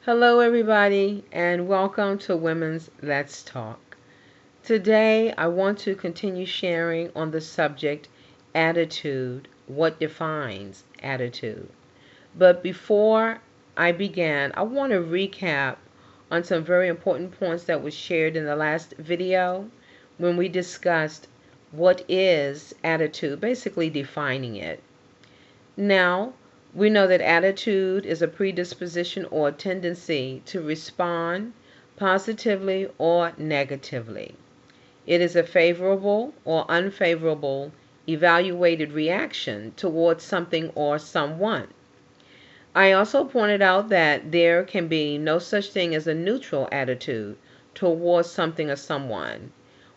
Hello, everybody, and welcome to Women's Let's Talk. Today, I want to continue sharing on the subject attitude, what defines attitude. But before I begin, I want to recap on some very important points that was shared in the last video when we discussed what is attitude, basically defining it. Now, we know that attitude is a predisposition or tendency to respond positively or negatively. It is a favorable or unfavorable evaluated reaction towards something or someone. I also pointed out that there can be no such thing as a neutral attitude towards something or someone.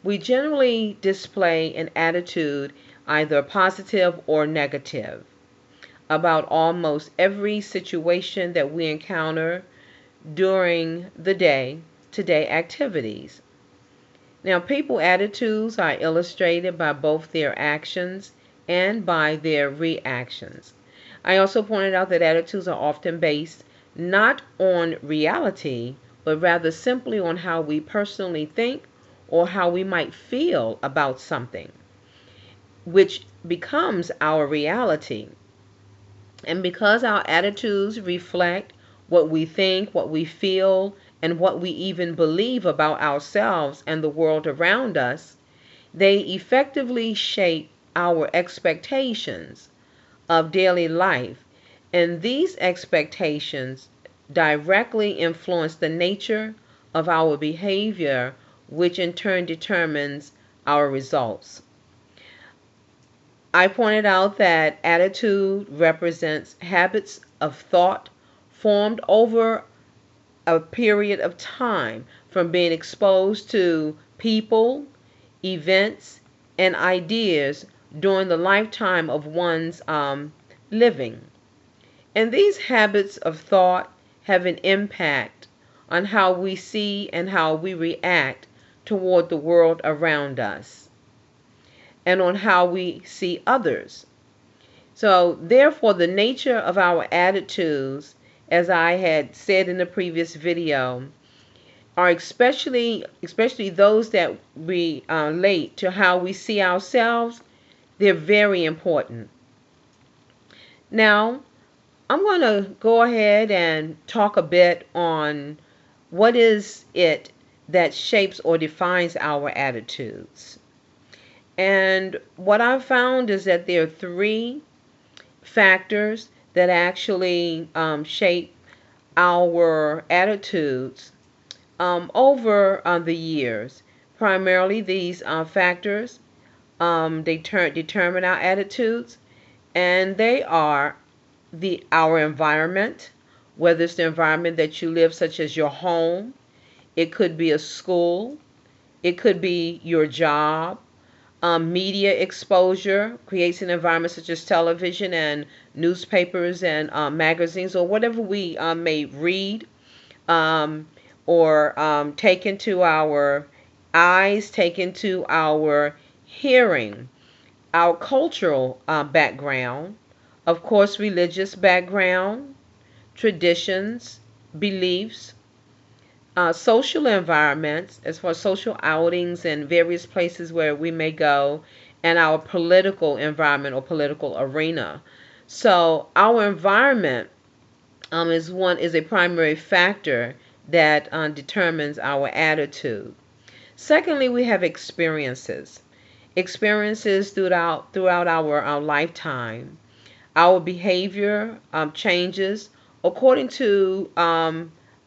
We generally display an attitude either positive or negative about almost every situation that we encounter during the day-to-day activities. Now, people attitudes are illustrated by both their actions and by their reactions. I also pointed out that attitudes are often based not on reality, but rather simply on how we personally think or how we might feel about something, which becomes our reality. And because our attitudes reflect what we think, what we feel, and what we even believe about ourselves and the world around us, they effectively shape our expectations of daily life. And these expectations directly influence the nature of our behavior, which in turn determines our results. I pointed out that attitude represents habits of thought formed over a period of time from being exposed to people, events, and ideas during the lifetime of one's living. And these habits of thought have an impact on how we see and how we react toward the world around us, and on how we see others. So, therefore, the nature of our attitudes, as I had said in the previous video, are especially those that relate to how we see ourselves. They're very important. Now, I'm going to go ahead and talk a bit on what is it that shapes or defines our attitudes. And what I've found is that there are three factors that actually shape our attitudes over the years. Primarily, these factors determine our attitudes, and they are our environment, whether it's the environment that you live, such as your home. It could be a school. It could be your job. Media exposure creates an environment such as television and newspapers and magazines, or whatever we may read or take into our eyes, take into our hearing. Our cultural background, of course, religious background, traditions, beliefs, social environments, as far as social outings and various places where we may go, and our political environment or political arena. So our environment is a primary factor that determines our attitude. Secondly, we have experiences. Experiences throughout our lifetime. Our behavior changes according to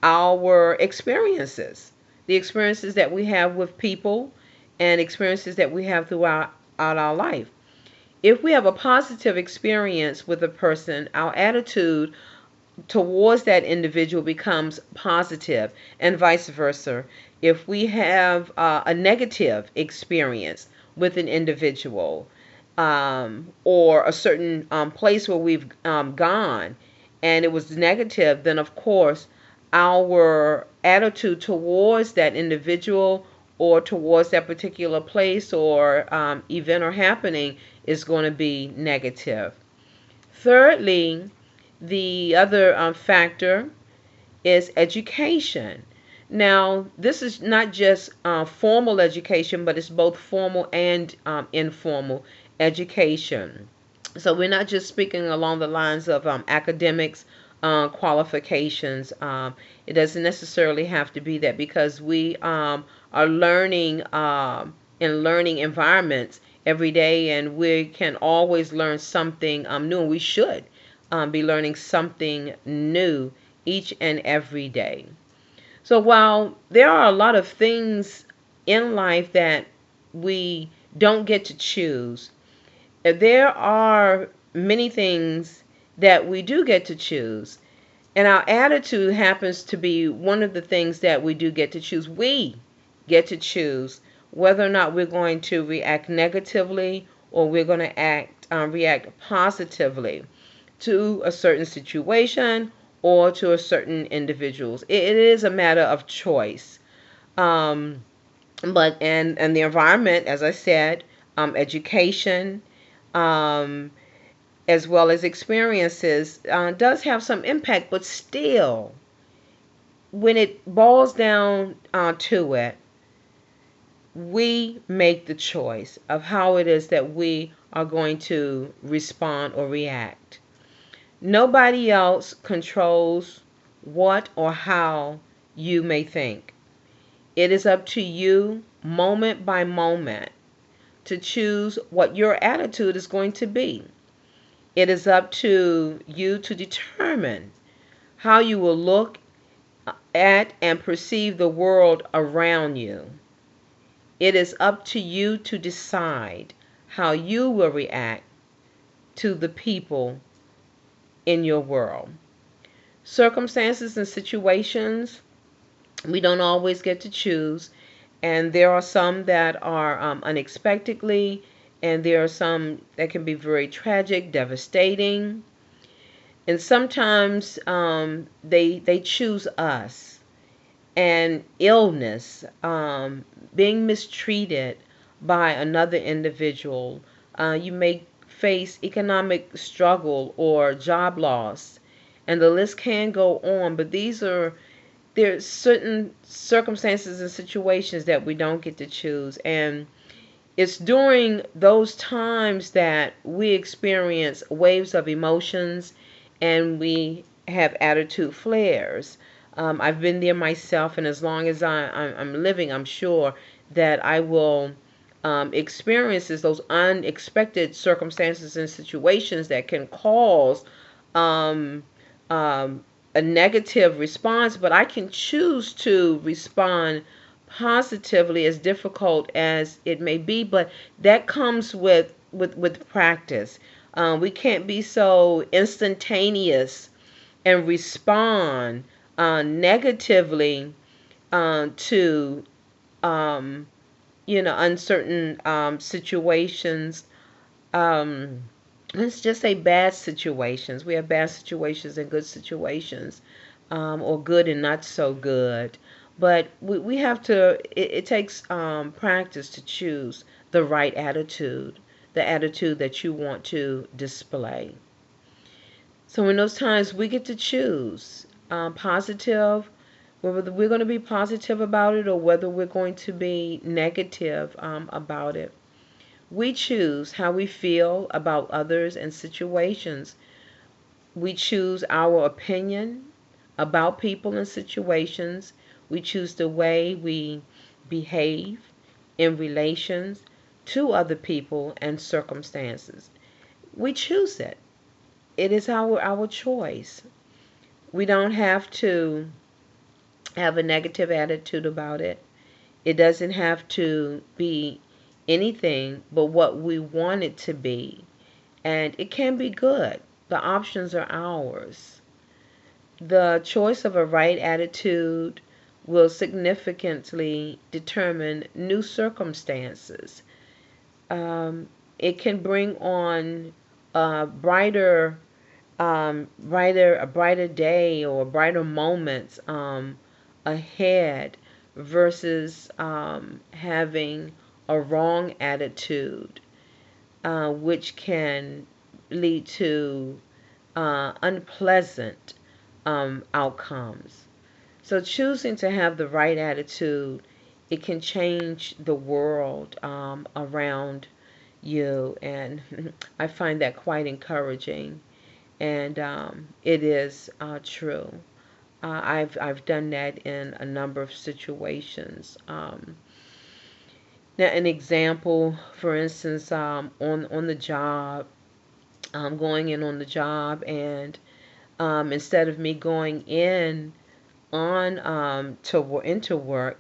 our experiences, the experiences that we have with people and experiences that we have throughout our life. If we have a positive experience with a person, our attitude towards that individual becomes positive, and vice versa. If we have a negative experience with an individual or a certain place where we've gone and it was negative, then of course our attitude towards that individual or towards that particular place or event or happening is going to be negative. Thirdly, the other factor is education. Now, this is not just formal education, but it's both formal and informal education. So we're not just speaking along the lines of academics qualifications. It doesn't necessarily have to be that, because we are learning in learning environments every day, and we can always learn something new, and we should be learning something new each and every day. So while there are a lot of things in life that we don't get to choose, there are many things that we do get to choose. And our attitude happens to be one of the things that we do get to choose. We get to choose whether or not we're going to react negatively, or we're going to react positively to a certain situation or to a certain individuals. It is a matter of choice. Um, but and the environment, as I said, education, um, as well as experiences, does have some impact. But still, when it boils down to it, we make the choice of how it is that we are going to respond or react. Nobody else controls what or how you may think. It is up to you, moment by moment, to choose what your attitude is going to be. It is up to you to determine how you will look at and perceive the world around you. It is up to you to decide how you will react to the people in your world. Circumstances and situations, we don't always get to choose, and there are some that are unexpectedly, and there are some that can be very tragic, devastating, and sometimes they choose us. And illness, being mistreated by another individual, you may face economic struggle or job loss, and the list can go on. But there's certain circumstances and situations that we don't get to choose, and it's during those times that we experience waves of emotions, and we have attitude flares. I've been there myself, and as long as I'm living, I'm sure that I will experience those unexpected circumstances and situations that can cause um, a negative response, but I can choose to respond positively, as difficult as it may be. But that comes with practice. We can't be so instantaneous and respond negatively to uncertain situations. Um, let's just say bad situations. We have bad situations and good situations, or good and not so good. But we have to, it takes practice to choose the right attitude, the attitude that you want to display. So in those times, we get to choose positive, whether we're going to be positive about it or whether we're going to be negative about it. We choose how we feel about others and situations. We choose our opinion about people and situations. We choose the way we behave in relations to other people and circumstances. We choose it. It is our choice. We don't have to have a negative attitude about it. It doesn't have to be anything but what we want it to be. And it can be good. The options are ours. The choice of a right attitude will significantly determine new circumstances. It can bring on a brighter day or brighter moments ahead, versus having a wrong attitude, which can lead to unpleasant outcomes. So choosing to have the right attitude, it can change the world around you, and I find that quite encouraging, and it is true. I've done that in a number of situations. Now, an example, for instance, on the job, going in on the job, and instead of me going in on into work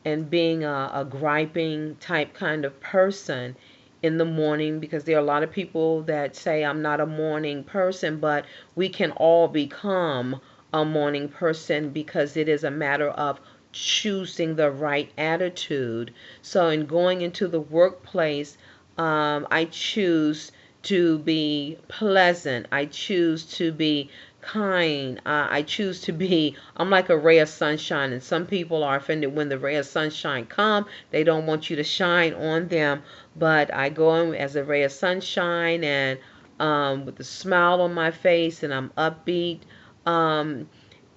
and being a griping type kind of person in the morning, because there are a lot of people that say I'm not a morning person, but we can all become a morning person because it is a matter of choosing the right attitude. So in going into the workplace, I choose to be pleasant. I choose to be kind. I choose to be, I'm like a ray of sunshine, and some people are offended when the ray of sunshine come. They don't want you to shine on them, but I go in as a ray of sunshine, and with a smile on my face, and I'm upbeat. Um,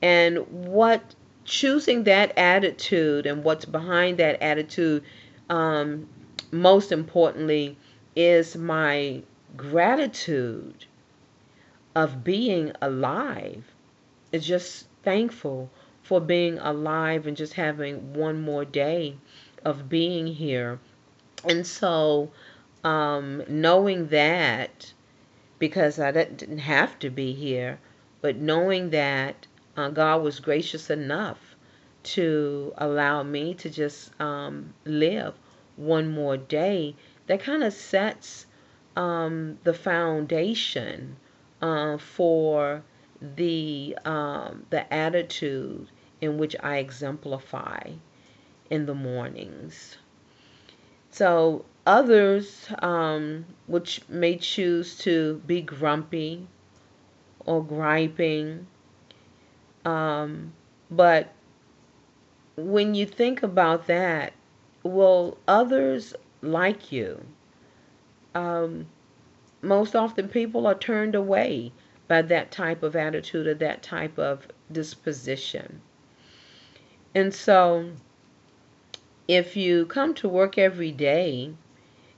and what choosing that attitude and what's behind that attitude, um, most importantly, is my gratitude of being alive. It's just thankful for being alive and just having one more day of being here. And so, knowing that, because I didn't have to be here, but knowing that God was gracious enough to allow me to just live one more day, that kind of sets the foundation for the attitude in which I exemplify in the mornings. So others, which may choose to be grumpy or griping, but when you think about that, will others like you? Um, Most often people are turned away by that type of attitude or that type of disposition. And so if you come to work every day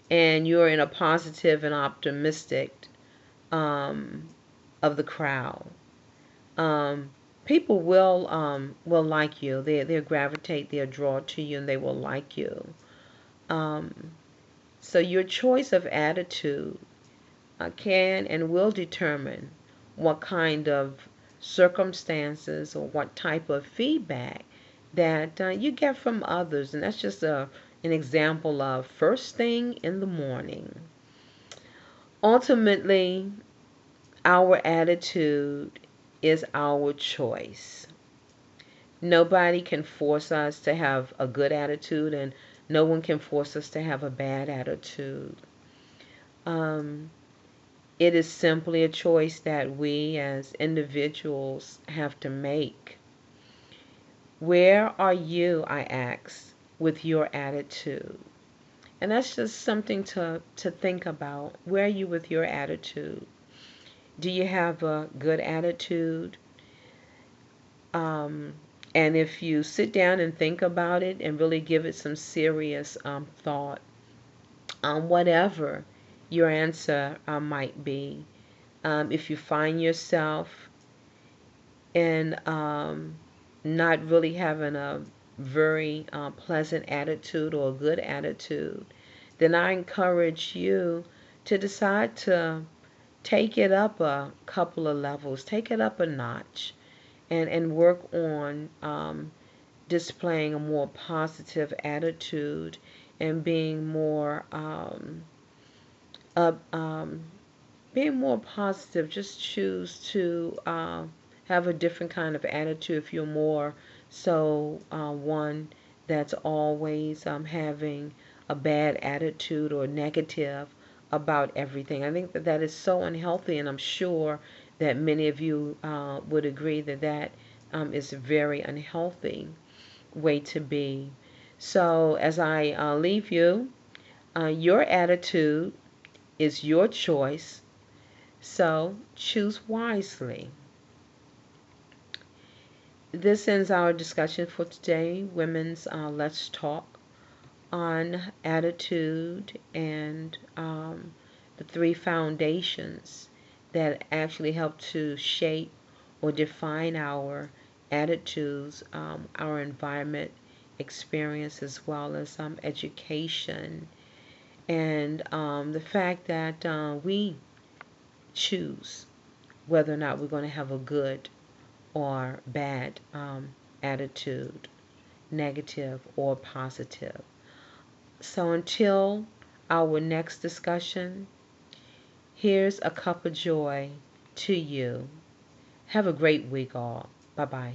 and you're in a positive and optimistic um, of the crowd, um, people will like you. They'll gravitate, they'll draw to you, and they will like you. Um, so your choice of attitude can and will determine what kind of circumstances or what type of feedback that you get from others. And that's just an example of first thing in the morning. Ultimately, our attitude is our choice. Nobody can force us to have a good attitude, and no one can force us to have a bad attitude. Um, It is simply a choice that we as individuals have to make. Where are you, I ask, with your attitude? And that's just something to think about. Where are you with your attitude? Do you have a good attitude? Um, and if you sit down and think about it and really give it some serious thought on whatever your answer might be, if you find yourself in not really having a very pleasant attitude or a good attitude, then I encourage you to decide to take it up a couple of levels, take it up a notch, and work on displaying a more positive attitude and uh, um, being more positive. Just choose to have a different kind of attitude if you're more so one that's always having a bad attitude or negative about everything. I think that that is so unhealthy, and I'm sure that many of you would agree that that is a very unhealthy way to be. So as I leave you, your attitude is your choice, so choose wisely. this ends our discussion for today, Women's Let's Talk on attitude and the three foundations that actually help to shape or define our attitudes, our environment, experience, as well as education, and the fact that we choose whether or not we're going to have a good or bad attitude, negative or positive. So until our next discussion, here's a cup of joy to you. Have a great week, all. Bye bye.